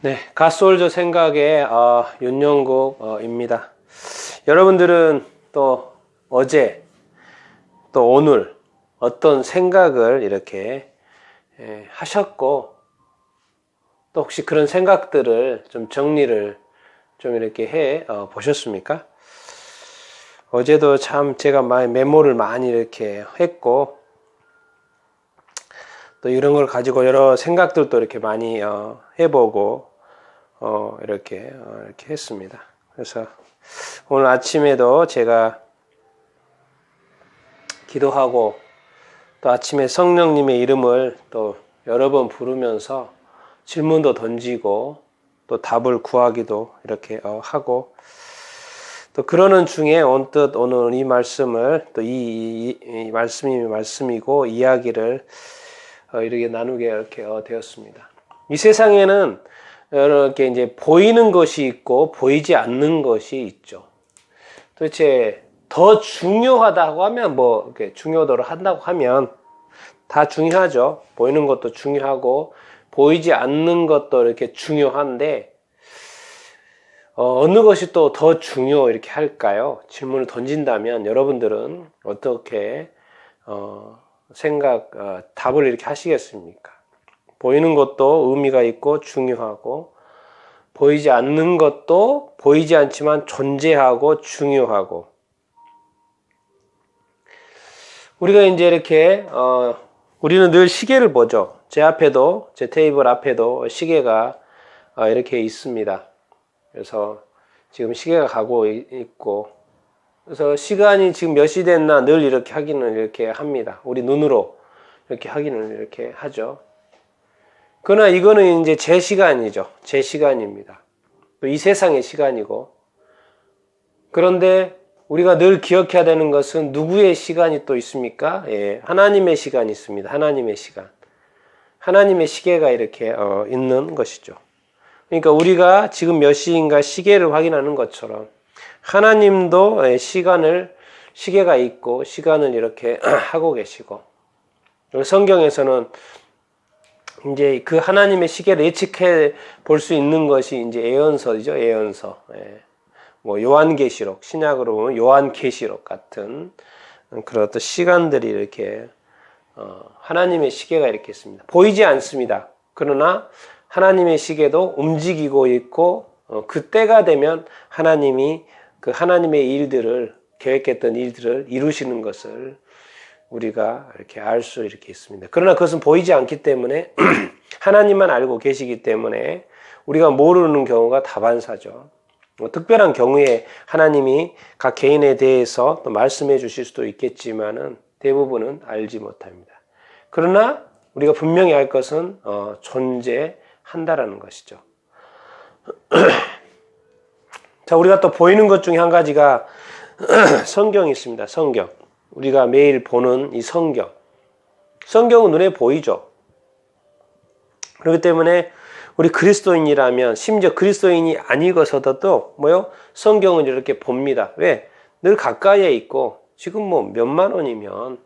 네, 갓솔저 생각의 윤영국입니다. 여러분들은 또 어제 또 오늘 어떤 생각을 이렇게 하셨고 또 혹시 그런 생각들을 좀 정리를 좀 이렇게 해 보셨습니까? 어제도 참 제가 메모를 많이 이렇게 했고 또 이런 걸 가지고 여러 생각들도 이렇게 많이 해보고 이렇게 했습니다. 그래서 오늘 아침에도 제가 기도하고 또 아침에 성령님의 이름을 또 여러 번 부르면서 질문도 던지고 또 답을 구하기도 이렇게 하고 또 그러는 중에 언뜻 오늘 이 말씀을 또 이 말씀이고 이야기를 이렇게 나누게 이렇게 되었습니다. 이 세상에는 이렇게 이제 보이는 것이 있고 보이지 않는 것이 있죠. 도대체 더 중요하다고 하면 뭐 이렇게 중요도를 한다고 하면 다 중요하죠. 보이는 것도 중요하고 보이지 않는 것도 이렇게 중요한데 어느 것이 또 더 중요 이렇게 할까요? 질문을 던진다면 여러분들은 어떻게 답을 이렇게 하시겠습니까? 보이는 것도 의미가 있고 중요하고 보이지 않는 것도 보이지 않지만 존재하고 중요하고 우리가 이제 이렇게 우리는 늘 시계를 보죠. 제 앞에도 제 테이블 앞에도 시계가 이렇게 있습니다. 그래서 지금 시계가 가고 있고 그래서 시간이 지금 몇 시 됐나 늘 이렇게 확인을 이렇게 합니다. 우리 눈으로 이렇게 확인을 이렇게 하죠. 그러나 이거는 이제 제 시간이죠. 제 시간입니다. 또 이 세상의 시간이고. 그런데 우리가 늘 기억해야 되는 것은 누구의 시간이 또 있습니까? 예, 하나님의 시간이 있습니다. 하나님의 시간. 하나님의 시계가 이렇게 있는 것이죠. 그러니까 우리가 지금 몇 시인가 시계를 확인하는 것처럼 하나님도 시계가 있고 시간을 이렇게 하고 계시고 성경에서는 이제 그 하나님의 시계를 예측해 볼 수 있는 것이 이제 예언서죠. 예언서. 예. 뭐 요한계시록, 신약으로 보면 요한계시록 같은 그런 어떤 시간들이 이렇게 하나님의 시계가 이렇게 있습니다. 보이지 않습니다. 그러나 하나님의 시계도 움직이고 있고 그때가 되면 하나님이 그 하나님의 일들을 계획했던 일들을 이루시는 것을 우리가 이렇게 알 수 이렇게 있습니다. 그러나 그것은 보이지 않기 때문에 하나님만 알고 계시기 때문에 우리가 모르는 경우가 다반사죠. 특별한 경우에 하나님이 각 개인에 대해서 또 말씀해 주실 수도 있겠지만은 대부분은 알지 못합니다. 그러나 우리가 분명히 알 것은 존재한다라는 것이죠. 자, 우리가 또 보이는 것 중에 한 가지가 성경이 있습니다. 성경. 우리가 매일 보는 이 성경. 성경은 눈에 보이죠. 그렇기 때문에 우리 그리스도인이라면 심지어 그리스도인이 아니고서도 성경은 이렇게 봅니다. 왜? 늘 가까이에 있고 지금 뭐 몇만 원이면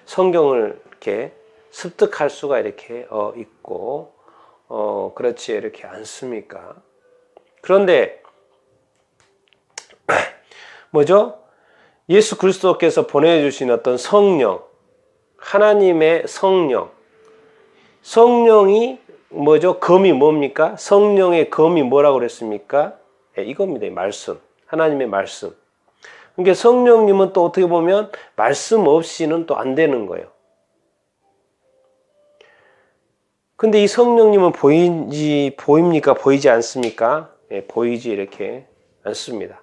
성경을 이렇게 습득할 수가 이렇게 있고 그렇지 이렇게 않습니까? 그런데 뭐죠? 예수 그리스도께서 보내주신 어떤 성령, 하나님의 성령이 뭐죠? 검이 뭡니까? 성령의 검이 뭐라고 그랬습니까? 네, 이겁니다. 말씀. 하나님의 말씀. 그러니까 성령님은 또 어떻게 보면 말씀 없이는 또 안 되는 거예요. 근데 이 성령님은 보입니까? 보이지 않습니까? 네, 보이지 이렇게 않습니다.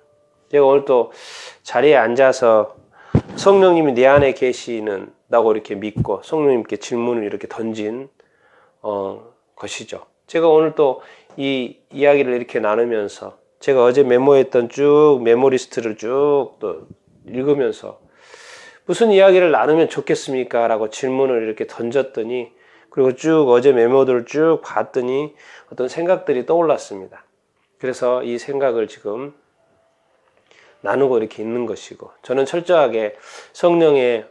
제가 오늘 또 자리에 앉아서 성령님이 내 안에 계시는다고 이렇게 믿고 성령님께 질문을 이렇게 던진 것이죠. 제가 오늘 또 이 이야기를 이렇게 나누면서 제가 어제 메모했던 쭉 메모리스트를 쭉 또 읽으면서 무슨 이야기를 나누면 좋겠습니까? 라고 질문을 이렇게 던졌더니 그리고 쭉 어제 메모들을 쭉 봤더니 어떤 생각들이 떠올랐습니다. 그래서 이 생각을 지금 나누고 이렇게 있는 것이고 저는 철저하게 성령의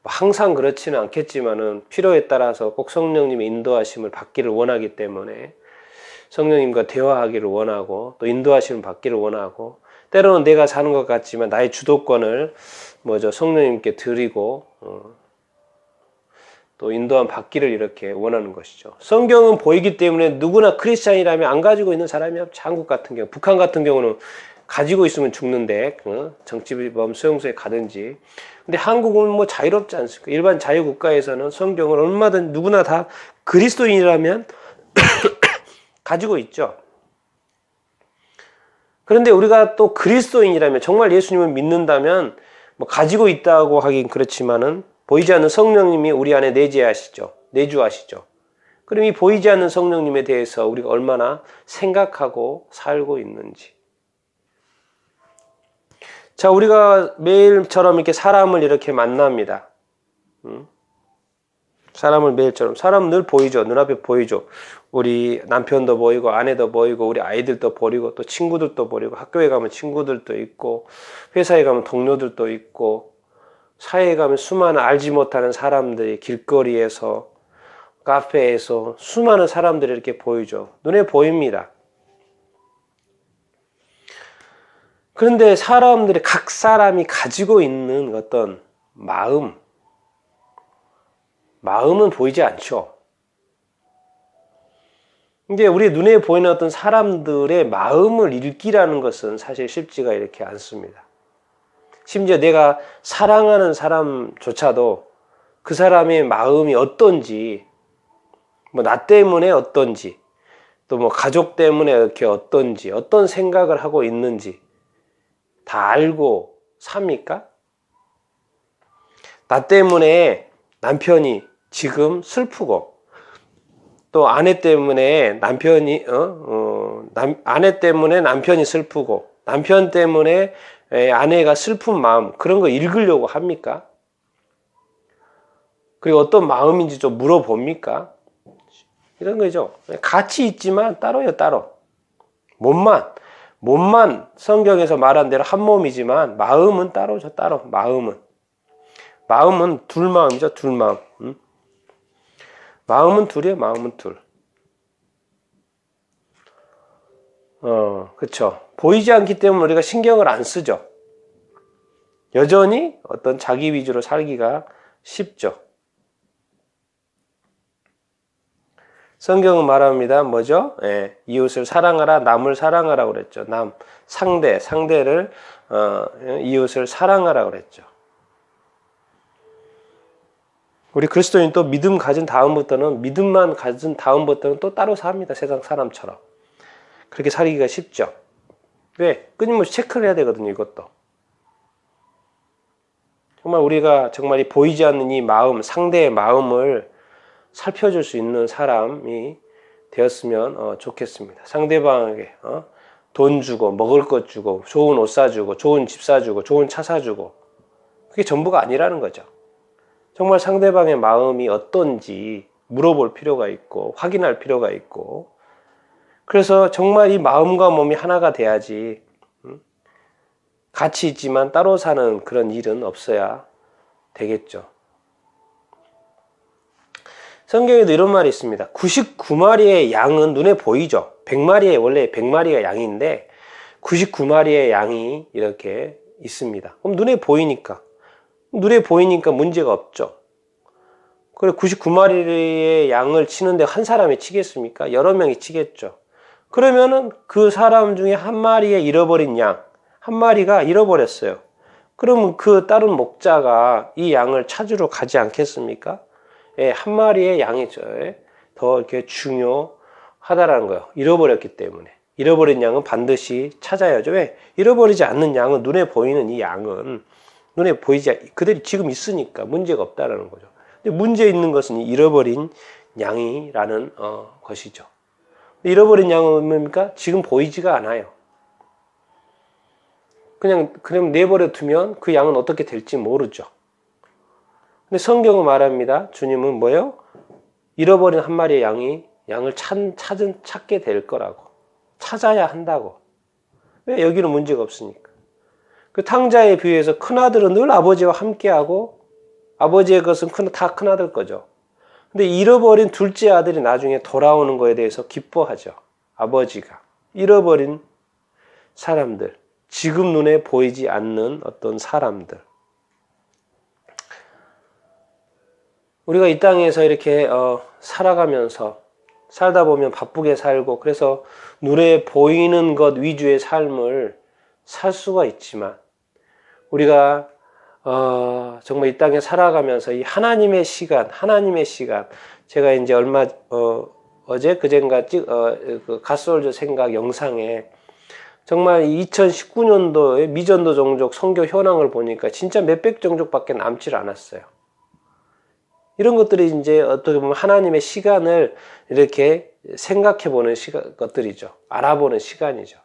항상 그렇지는 않겠지만은 필요에 따라서 꼭 성령님의 인도하심을 받기를 원하기 때문에 성령님과 대화하기를 원하고 또 인도하시는 받기를 원하고 때로는 내가 사는 것 같지만 나의 주도권을 성령님께 드리고 또 인도함 받기를 이렇게 원하는 것이죠. 성경은 보이기 때문에 누구나 크리스찬이라면 안 가지고 있는 사람이 없죠. 한국 같은 경우, 북한 같은 경우는 가지고 있으면 죽는데 정치범 수용소에 가든지. 근데 한국은 자유롭지 않습니까? 일반 자유국가에서는 성경을 얼마든 누구나 다 그리스도인이라면 가지고 있죠. 그런데 우리가 또 그리스도인이라면 정말 예수님을 믿는다면 가지고 있다고 하긴 그렇지만은 보이지 않는 성령님이 우리 안에 내주하시죠. 그럼 이 보이지 않는 성령님에 대해서 우리가 얼마나 생각하고 살고 있는지. 자, 우리가 매일처럼 이렇게 사람을 이렇게 만납니다. 사람을 매일처럼. 사람 늘 보이죠. 눈앞에 보이죠. 우리 남편도 보이고 아내도 보이고 우리 아이들도 보이고 또 친구들도 보이고 학교에 가면 친구들도 있고 회사에 가면 동료들도 있고 사회에 가면 수많은 알지 못하는 사람들이 길거리에서 카페에서 수많은 사람들이 이렇게 보이죠. 눈에 보입니다. 그런데 사람들이 각 사람이 가지고 있는 어떤 마음은 보이지 않죠. 근데 우리 눈에 보이는 어떤 사람들의 마음을 읽기라는 것은 사실 쉽지가 이렇게 않습니다. 심지어 내가 사랑하는 사람조차도 그 사람의 마음이 어떤지, 나 때문에 어떤지, 또 가족 때문에 이렇게 어떤지, 어떤 생각을 하고 있는지 다 알고 삽니까? 나 때문에 남편이 지금 슬프고 또 아내 때문에 아내 때문에 남편이 슬프고 남편 때문에 아내가 슬픈 마음 그런 거 읽으려고 합니까? 그리고 어떤 마음인지 좀 물어봅니까? 이런 거죠. 같이 있지만 따로요, 따로. 몸만 성경에서 말한 대로 한 몸이지만 마음은 따로죠, 따로. 마음은 둘 마음이죠, 둘 마음. 마음은 둘이에요, 마음은 둘. 그쵸. 보이지 않기 때문에 우리가 신경을 안 쓰죠. 여전히 어떤 자기 위주로 살기가 쉽죠. 성경은 말합니다. 뭐죠? 이웃을 사랑하라, 남을 사랑하라 그랬죠. 상대를 이웃을 사랑하라 그랬죠. 우리 그리스도인 또 믿음만 가진 다음부터는 또 따로 삽니다. 세상 사람처럼. 그렇게 살기가 쉽죠. 왜? 끊임없이 체크를 해야 되거든요, 이것도. 정말 우리가 정말 보이지 않는 이 마음, 상대의 마음을 살펴줄 수 있는 사람이 되었으면 좋겠습니다. 상대방에게 돈 주고, 먹을 것 주고, 좋은 옷 사주고, 좋은 집 사주고, 좋은 차 사주고 그게 전부가 아니라는 거죠. 정말 상대방의 마음이 어떤지 물어볼 필요가 있고 확인할 필요가 있고 그래서 정말 이 마음과 몸이 하나가 돼야지 같이 있지만 따로 사는 그런 일은 없어야 되겠죠. 성경에도 이런 말이 있습니다. 99마리의 양은 눈에 보이죠. 원래 100마리가 양인데 99마리의 양이 이렇게 있습니다. 그럼 눈에 보이니까 문제가 없죠. 그리고 99마리의 양을 치는데 한 사람이 치겠습니까? 여러 명이 치겠죠. 그러면은 그 사람 중에 한 마리의 잃어버린 양, 한 마리가 잃어버렸어요. 그러면 그 다른 목자가 이 양을 찾으러 가지 않겠습니까? 한 마리의 양이죠. 더 이렇게 중요하다라는 거예요. 잃어버렸기 때문에. 잃어버린 양은 반드시 찾아야죠. 왜? 잃어버리지 않는 양은 눈에 보이는 이 양은 눈에 그들이 지금 있으니까 문제가 없다라는 거죠. 근데 문제 있는 것은 잃어버린 양이라는 것이죠. 잃어버린 양은 뭡니까? 지금 보이지가 않아요. 그냥 내버려 두면 그 양은 어떻게 될지 모르죠. 근데 성경은 말합니다. 주님은 뭐예요? 잃어버린 한 마리의 양을 찾게 될 거라고. 찾아야 한다고. 왜? 여기는 문제가 없으니까. 그 탕자의 비유에서 큰아들은 늘 아버지와 함께하고 아버지의 것은 다 큰아들 거죠. 근데 잃어버린 둘째 아들이 나중에 돌아오는 거에 대해서 기뻐하죠. 아버지가 잃어버린 사람들, 지금 눈에 보이지 않는 어떤 사람들. 우리가 이 땅에서 이렇게 살아가면서 살다 보면 바쁘게 살고 그래서 눈에 보이는 것 위주의 삶을 살 수가 있지만 우리가 정말 이 땅에 살아가면서 이 하나님의 시간 제가 이제 얼마 어제 그젠가 그 갓솔저 생각 영상에 정말 2019년도에 미전도 종족 선교 현황을 보니까 진짜 몇백 종족밖에 남질 않았어요. 이런 것들이 이제 어떻게 보면 하나님의 시간을 이렇게 생각해 보는 것들이죠. 알아보는 시간이죠.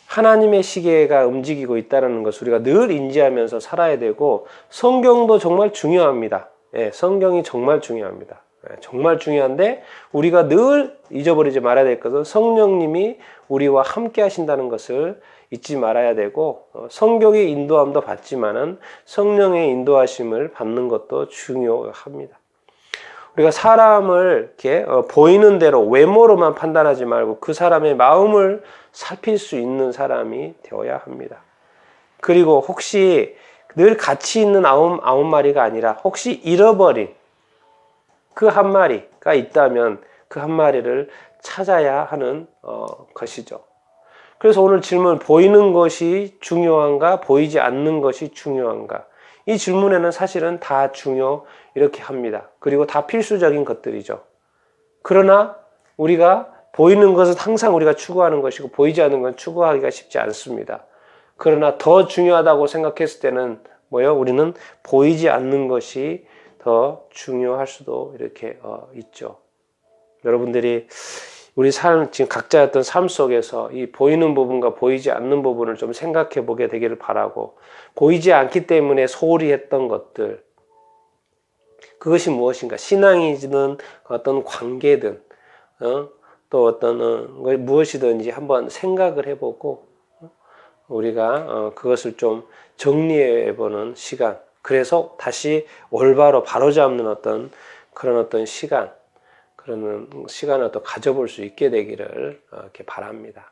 하나님의 시계가 움직이고 있다는 것을 우리가 늘 인지하면서 살아야 되고 성경도 정말 중요합니다. 예, 성경이 정말 중요합니다. 예, 정말 중요한데 우리가 늘 잊어버리지 말아야 될 것은 성령님이 우리와 함께 하신다는 것을 잊지 말아야 되고 성경의 인도함도 받지만은 성령의 인도하심을 받는 것도 중요합니다. 우리가 사람을 이렇게 보이는 대로 외모로만 판단하지 말고 그 사람의 마음을 살필 수 있는 사람이 되어야 합니다. 그리고 혹시 늘 같이 있는 아홉 마리가 아니라 혹시 잃어버린 그 한 마리가 있다면 그 한 마리를 찾아야 하는 것이죠. 그래서 오늘 질문, 보이는 것이 중요한가 보이지 않는 것이 중요한가? 이 질문에는 사실은 다 이렇게 합니다. 그리고 다 필수적인 것들이죠. 그러나 우리가 보이는 것은 항상 우리가 추구하는 것이고 보이지 않는 건 추구하기가 쉽지 않습니다. 그러나 더 중요하다고 생각했을 때는 우리는 보이지 않는 것이 더 중요할 수도 이렇게 있죠. 여러분들이 우리 삶, 지금 각자의 어떤 삶 속에서 이 보이는 부분과 보이지 않는 부분을 좀 생각해 보게 되기를 바라고, 보이지 않기 때문에 소홀히 했던 것들, 그것이 무엇인가? 신앙이든 어떤 관계든, 또 어떤 무엇이든지 한번 생각을 해보고, 우리가 그것을 좀 정리해보는 시간, 그래서 다시 올바로 바로잡는 그런 어떤 시간, 그러는 시간을 또 가져볼 수 있게 되기를 이렇게 바랍니다.